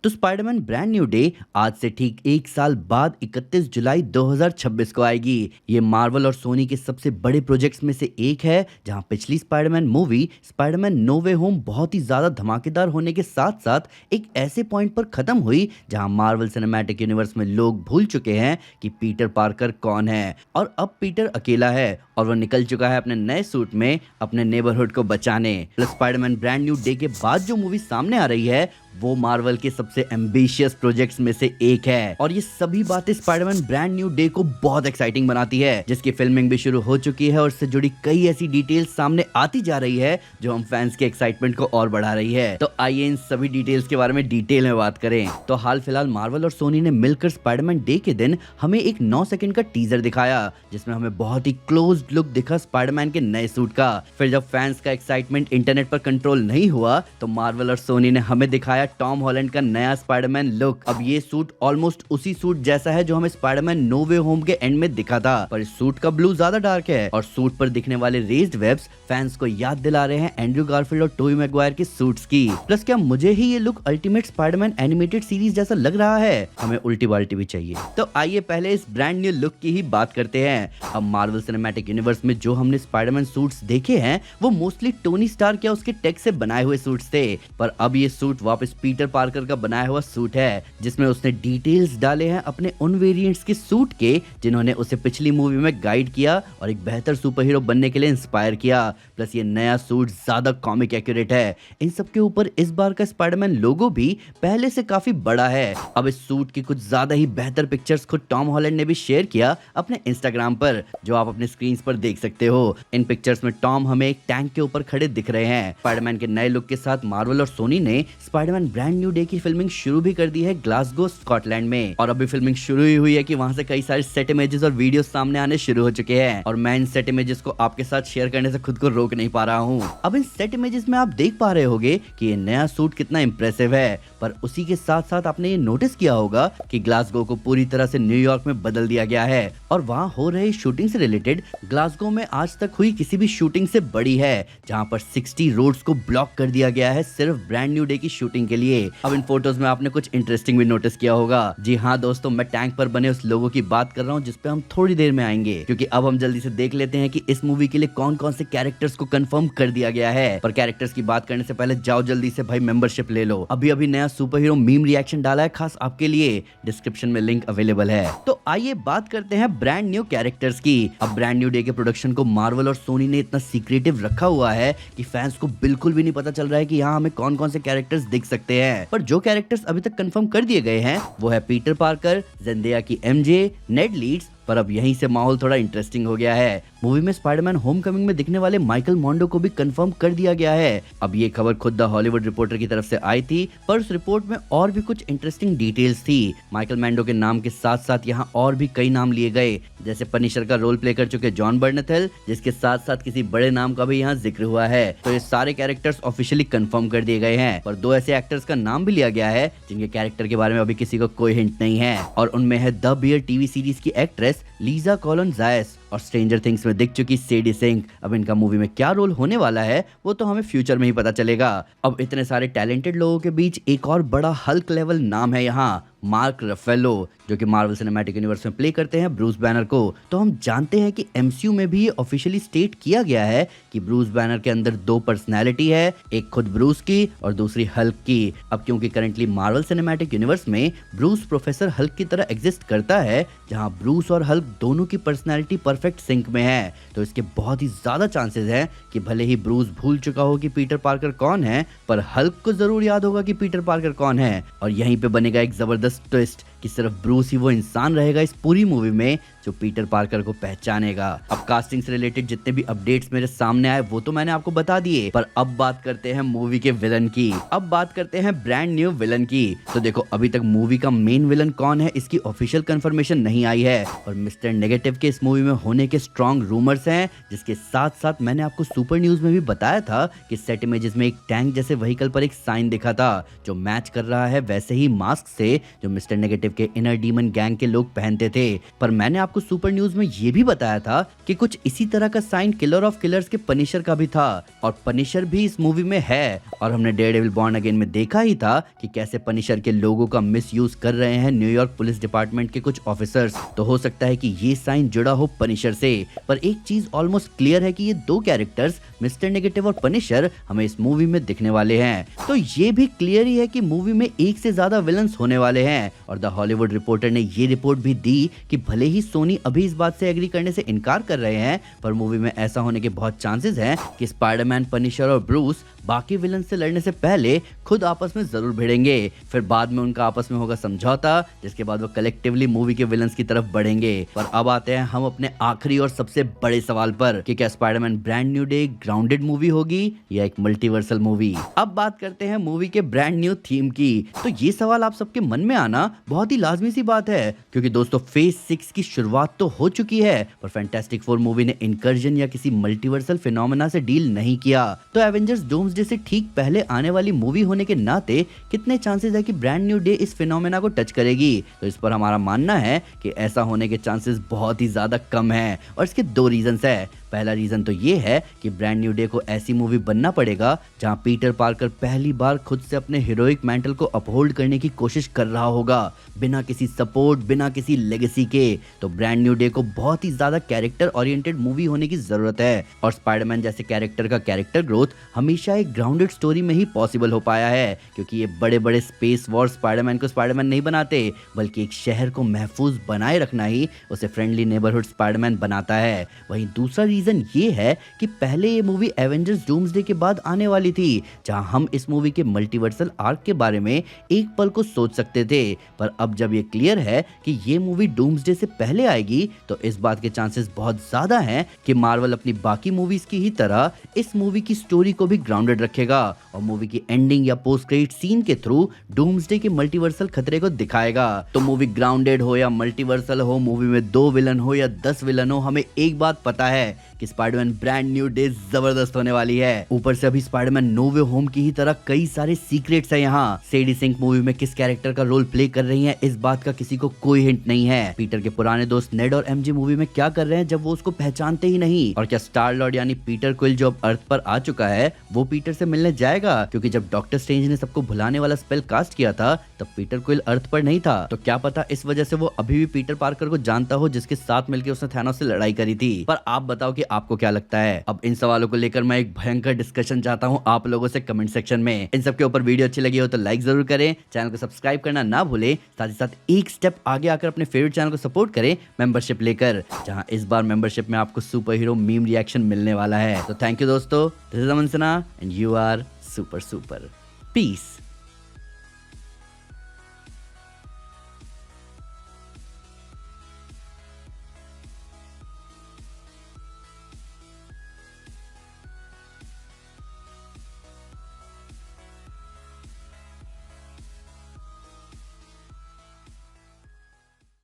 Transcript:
तो Spiderman brand new day आज से ठीक एक साल बाद 31 जुलाई 2026 को आएगी। ये मार्वल और सोनी के सबसे बड़े प्रोजेक्ट्स में से एक है, जहां पिछली स्पाइडरमैन मूवी स्पाइडरमैन नो वे होम बहुत ही ज्यादा धमाकेदार होने के साथ साथ एक ऐसे पॉइंट पर खत्म हुई जहां मार्वल सिनेमैटिक यूनिवर्स में लोग भूल चुके हैं कि पीटर पार्कर कौन है, और अब पीटर अकेला है और वो निकल चुका है अपने नए सूट में अपने नेबरहुड को बचाने। स्पाइडरमैन ब्रांड न्यू डे के बाद जो मूवी सामने आ रही है वो मार्वल के सबसे एम्बिशियस प्रोजेक्ट्स में से एक है, और ये सभी बातें स्पाइडरमैन ब्रांड न्यू डे को बहुत एक्साइटिंग बनाती है, जिसकी फिल्मिंग भी शुरू हो चुकी है और इससे जुड़ी कई ऐसी डिटेल्स सामने आती जा रही है जो हम फैंस के एक्साइटमेंट को और बढ़ा रही है। तो आइए इन सभी डिटेल्स के बारे में डिटेल में बात करें। तो हाल फिलहाल मार्वल और सोनी ने मिलकर स्पाइडरमैन डे के दिन हमें एक 9 सेकंड का टीजर दिखाया, जिसमें हमें बहुत ही क्लोज्ड लुक दिखा स्पाइडरमैन के नए सूट का। फिर जब फैंस का एक्साइटमेंट इंटरनेट पर कंट्रोल नहीं हुआ तो मार्वल और सोनी ने हमें दिखाया टॉम हॉलैंड का नया स्पाइडरमैन लुक। अब ये सूट ऑलमोस्ट उसी सूट जैसा है जो हमें स्पाइडरमैन नो वे होम के एंड में दिखा था, पर इस सूट का ब्लू ज्यादा डार्क है और सूट पर दिखने वाले रेज्ड वेब्स फैंस को याद दिला रहे हैं एंड्रयू गारफील्ड और टोबी मैगवायर के सूट्स की। प्लस क्या मुझे ही ये look ultimate Spiderman animated series जैसा लग रहा है? हमें उल्टी बाल्टी भी चाहिए। तो आइए पहले इस ब्रांड न्यू लुक की ही बात करते हैं। अब मार्वल सिनेमैटिक यूनिवर्स में जो हमने स्पाइडरमैन सूट्स देखे हैं वो मोस्टली टोनी स्टार्क या उसके टेक से बनाए हुए सूट्स थे, पर अब ये सूट वापस पीटर पार्कर का बनाया हुआ सूट है, जिसमें उसने डिटेल्स डाले हैं अपने उन वेरिएंट्स के सूट के जिन्होंने उसे पिछली मूवी में गाइड किया और एक बेहतर सुपर हीरो बनने के लिए इंस्पायर किया। प्लस ये नया सूट ज्यादा कॉमिक एक्यूरेट है। इन सब के ऊपर इस बार का स्पाइडरमैन लोगो भी पहले से काफी बड़ा है। अब इस सूट की कुछ ज्यादा ही बेहतर पिक्चर्स खुद टॉम हॉलैंड ने भी शेयर किया अपने इंस्टाग्राम पर, जो आप अपने स्क्रीन पर देख सकते हो। इन पिक्चर्स में टॉम हमें एक टैंक के ऊपर खड़े दिख रहे हैं। स्पाइडरमैन के नए लुक के साथ मार्वल और सोनी ने स्पाइडरमैन ब्रांड न्यू डे की फिल्मिंग शुरू भी कर दी है ग्लासगो स्कॉटलैंड में, और अभी फिल्मिंग शुरू ही हुई है कि वहां से कई सारे सेट इमेजेस और वीडियोस सामने आने शुरू हो चुके हैं, और मैं इन सेट इमेजेस को आपके साथ शेयर करने से खुद को रोक नहीं पा रहा हूं। अब इन सेट इमेजेस में आप देख पा रहे होंगे कि ये नया सूट कितना इंप्रेसिव है, पर उसी के साथ साथ आपने ये नोटिस किया होगा कि ग्लासगो को पूरी तरह से न्यूयॉर्क में बदल दिया गया है, और वहां हो रही शूटिंग से रिलेटेड ग्लासगो में आज तक हुई किसी भी शूटिंग से बड़ी है, जहां पर 60 रोड्स को ब्लॉक कर दिया गया है सिर्फ ब्रांड न्यू डे की शूटिंग के लिए। अब इन फोटोज में आपने कुछ इंटरेस्टिंग भी नोटिस किया होगा। जी हाँ दोस्तों, मैं टैंक पर बने उस लोगो की बात कर रहा हूँ जिसपे हम थोड़ी देर में आएंगे, क्योंकि अब हम जल्दी से देख लेते हैं कि इस मूवी के लिए कौन कौन से कैरेक्टर्स को कंफर्म कर दिया गया है। पर कैरेक्टर्स की बात करने से पहले जाओ जल्दी से भाई मेंबरशिप ले लो। अभी अभी नया सुपर हीरो मीम रिएक्शन डाला है खास आपके लिए, डिस्क्रिप्शन में लिंक अवेलेबल है। तो आइए बात करते हैं ब्रांड न्यू कैरेक्टर्स की। अब ब्रांड न्यू डे के प्रोडक्शन को मार्वल और सोनी ने इतना सीक्रेटिव रखा हुआ है कि फैंस को बिल्कुल भी नहीं पता चल रहा है कि यहाँ हमें कौन कौन से कैरेक्टर्स दिख सकते हैं। पर जो कैरेक्टर्स अभी तक कंफर्म कर दिए गए हैं वो है पीटर पार्कर, जेंडेया की एमजे, नेड लीड्स। पर अब यहीं से माहौल थोड़ा इंटरेस्टिंग हो गया है। मूवी में स्पाइडरमैन होमकमिंग में दिखने वाले माइकल मोंडो को भी कंफर्म कर दिया गया है। अब ये खबर खुद द हॉलीवुड रिपोर्टर की तरफ से आई थी, पर उस रिपोर्ट में और भी कुछ इंटरेस्टिंग डिटेल्स थी। माइकल मोंडो के नाम के साथ साथ यहाँ और भी कई नाम लिए गए, जैसे पनिशर का रोल प्ले कर चुके जॉन बर्नेथेल, जिसके साथ साथ किसी बड़े नाम का भी यहाँ जिक्र हुआ है। तो ये सारे कैरेक्टर्स ऑफिशियली कंफर्म कर दिए गए हैं, पर 2 ऐसे एक्टर्स का नाम भी लिया गया है जिनके कैरेक्टर के बारे में अभी किसी को कोई हिंट नहीं है, और उनमें है द बियर टीवी सीरीज की एक्ट्रेस लीजा कॉलन जायस और स्ट्रेंजर थिंग्स में दिख चुकी सेडी सिंह। अब इनका मूवी में क्या रोल होने वाला है वो तो हमें फ्यूचर में ही पता चलेगा। अब इतने सारे टैलेंटेड लोगों के बीच एक और बड़ा हल्क लेवल नाम है यहाँ, मार्क रफेलो, जो कि मार्वल सिनेमैटिक यूनिवर्स में प्ले करते हैं ब्रूस बैनर को। तो हम जानते हैं कि एमसीयू में भी ये ऑफिशियली स्टेट किया गया है कि ब्रूस बैनर के अंदर 2 पर्सनैलिटी है, एक खुद ब्रूस की और दूसरी हल्क की। अब क्योंकि करंटली मार्वल सिनेमैटिक यूनिवर्स में ब्रूस प्रोफेसर हल्क की तरह एग्जिस्ट करता है, जहां ब्रूस और हल्क दोनों की पर्सनैलिटी परफेक्ट सिंक में है, तो इसके बहुत ही ज्यादा चांसेस हैं कि भले ही ब्रूस भूल चुका हो कि पीटर पार्कर कौन है, पर हल्क को जरूर याद होगा कि पीटर पार्कर कौन है। और यहीं पे बनेगा एक जबरदस्त ट्विस्ट कि सिर्फ ब्रूस ही वो इंसान रहेगा इस पूरी मूवी में जो पीटर पार्कर को पहचानेगा। अब कास्टिंग से रिलेटेड जितने भी अपडेट्स मेरे सामने आए वो तो मैंने आपको बता दिए, पर अब बात करते हैं मूवी के विलन की। अब बात करते हैं ब्रांड न्यू विलन की। तो देखो, अभी तक मूवी का मेन विलन कौन है इसकी ऑफिशियल कंफर्मेशन नहीं आई है, और मिस्टर नेगेटिव के इस मूवी में होने के स्ट्रॉन्ग रूमर्स हैं, जिसके साथ साथ मैंने आपको सुपर न्यूज में भी बताया था कि सेट इमेजेस में एक टैंक जैसे व्हीकल पर एक साइन दिखा था जो मैच कर रहा है वैसे ही मास्क से जो मिस्टर नेगेटिव के इनर डीमन गैंग के लोग पहनते थे। पर मैंने आपको आपको सुपर न्यूज में ये भी बताया था कि कुछ इसी तरह का साइन किलर ऑफ किलर्स के पनिशर का भी था, और पनिशर भी इस मूवी में है। और हमने डेयरडेविल बॉर्न अगेन में देखा ही था कि कैसे पनिशर के लोगों का मिसयूज कर रहे हैं न्यूयॉर्क पुलिस डिपार्टमेंट के कुछ ऑफिसर्स। तो हो सकता है कि ये साइन जुड़ा हो पनिशर से। पर एक चीज ऑलमोस्ट क्लियर है कि ये दो कैरेक्टर्स मिस्टर नेगेटिव और पनिशर हमें इस मूवी में दिखने वाले हैं। तो ये भी क्लियर ही है कि मूवी में एक से ज्यादा विलन्स होने वाले हैं। और द हॉलीवुड रिपोर्टर ने ये रिपोर्ट भी दी कि भले ही सोनी अभी इस बात से एग्री करने से इनकार कर रहे हैं, पर मूवी में ऐसा होने के बहुत चांसेस हैं कि स्पाइडरमैन, पनिशर और ब्रूस बाकी विलन से लड़ने से पहले खुद आपस में जरूर भिड़ेंगे। फिर बाद में उनका आपस में होगा समझौता, जिसके बाद वो कलेक्टिवली मूवी के विलन्स की तरफ बढ़ेंगे। पर अब आते हैं हम अपने आखिरी और सबसे बड़े सवाल पर कि क्या Spiderman brand new day grounded movie होगी या एक मल्टीवर्सल मूवी। अब बात करते हैं मूवी के ब्रांड न्यू थीम की। तो ये सवाल आप सबके मन में आना बहुत ही लाजमी सी बात है, क्योंकि दोस्तों फेज 6 की शुरुआत तो हो चुकी है, पर फैंटास्टिक फोर मूवी ने इनकर्जन या किसी मल्टीवर्सल फिनोमेना से डील नहीं किया। तो एवेंजर्स डूम्सडे से ठीक पहले आने वाली मूवी होने के नाते कितने चांसेस है कि ब्रांड न्यू डे इस फिनोमेना को टच करेगी। तो इस पर हमारा मानना है कि ऐसा होने के चांसेस बहुत ही ज्यादा कम है, और इसके दो रीजंस है। पहला रीजन तो ये है कि ब्रांड न्यू डे को ऐसी मूवी बनना पड़ेगा जहां पीटर पार्कर पहली बार खुद से अपने हीरोइक मेंटल को अपहोल्ड करने की कोशिश कर रहा होगा, बिना किसी सपोर्ट, बिना किसी लेगेसी के। तो ब्रांड न्यू डे को बहुत ही ज्यादा कैरेक्टर ओरिएंटेड मूवी होने की जरूरत है, और स्पाइडरमैन जैसे कैरेक्टर का कैरेक्टर ग्रोथ हमेशा एक ग्राउंडेड स्टोरी में ही पॉसिबल हो पाया है, क्योंकि ये बड़े बड़े स्पेस वॉर स्पाइडरमैन को स्पाइडरमैन नहीं बनाते, बल्कि एक शहर को महफूज बनाए रखना ही उसे फ्रेंडली नेबरहुड स्पाइडरमैन बनाता है। वहीं दूसरा रीजन ये है कि पहले ये मूवी एवेंजर्स डूम्सडे के बाद आने वाली थी, जहां हम इस मूवी के मल्टीवर्सल आर्क के बारे में एक पल को सोच सकते थे। पर अब जब ये क्लियर है कि ये मूवी डूम्सडे से पहले आएगी, तो इस बात के चांसेस बहुत ज्यादा हैं कि मार्वल अपनी बाकी मूवीज की ही तरह इस मूवी की स्टोरी को भी ग्राउंडेड रखेगा, और मूवी की एंडिंग या पोस्ट क्रेडिट सीन के थ्रू डूम्सडे के मल्टीवर्सल खतरे को दिखाएगा। तो मूवी ग्राउंडेड हो या मल्टीवर्सल हो, मूवी में 2 विलन हो या 10 विलन हो, हमें एक बात पता है कि स्पाइडरमैन ब्रांड न्यू डे जबरदस्त होने वाली है। ऊपर से अभी स्पाइडरमैन नो वे होम की ही तरह कई सारे सीक्रेट्स है यहाँ। सेडी सिंक मूवी में किस कैरेक्टर का रोल प्ले कर रही है, इस बात का किसी को कोई हिंट नहीं है। पीटर के पुराने दोस्त नेड और एमजे मूवी में क्या कर रहे हैं जब वो उसको पहचानते ही नहीं। और क्या स्टार लॉर्ड यानी पीटर क्विल जो अब अर्थ पर आ चुका है, वो पीटर से मिलने जाएगा, क्योंकि जब डॉक्टर स्ट्रेंज ने सबको भुलाने वाला स्पेल कास्ट किया था तब पीटर क्विल अर्थ पर नहीं था। तो क्या पता इस वजह से वो अभी भी पीटर पार्कर को जानता हो, जिसके साथ मिलकर उसने थैनोस से लड़ाई करी थी। पर आप बताओ कि आपको क्या लगता है। अब इन सवालों को लेकर मैं एक भयंकर डिस्कशन चाहता हूँ आप लोगों से कमेंट सेक्शन में। इन सब के ऊपर वीडियो अच्छी लगी हो तो लाइक जरूर करें, चैनल को सब्सक्राइब करना ना भूलें, साथ ही साथ एक स्टेप आगे आकर अपने फेवरेट चैनल को सपोर्ट करें मेंबरशिप लेकर, जहां इस बार मेंबरशिप में आपको सुपर हीरो मीम रिएक्शन मिलने वाला है। तो थैंक यू दोस्तों, this is Aman Sinha and you are super super. Piece.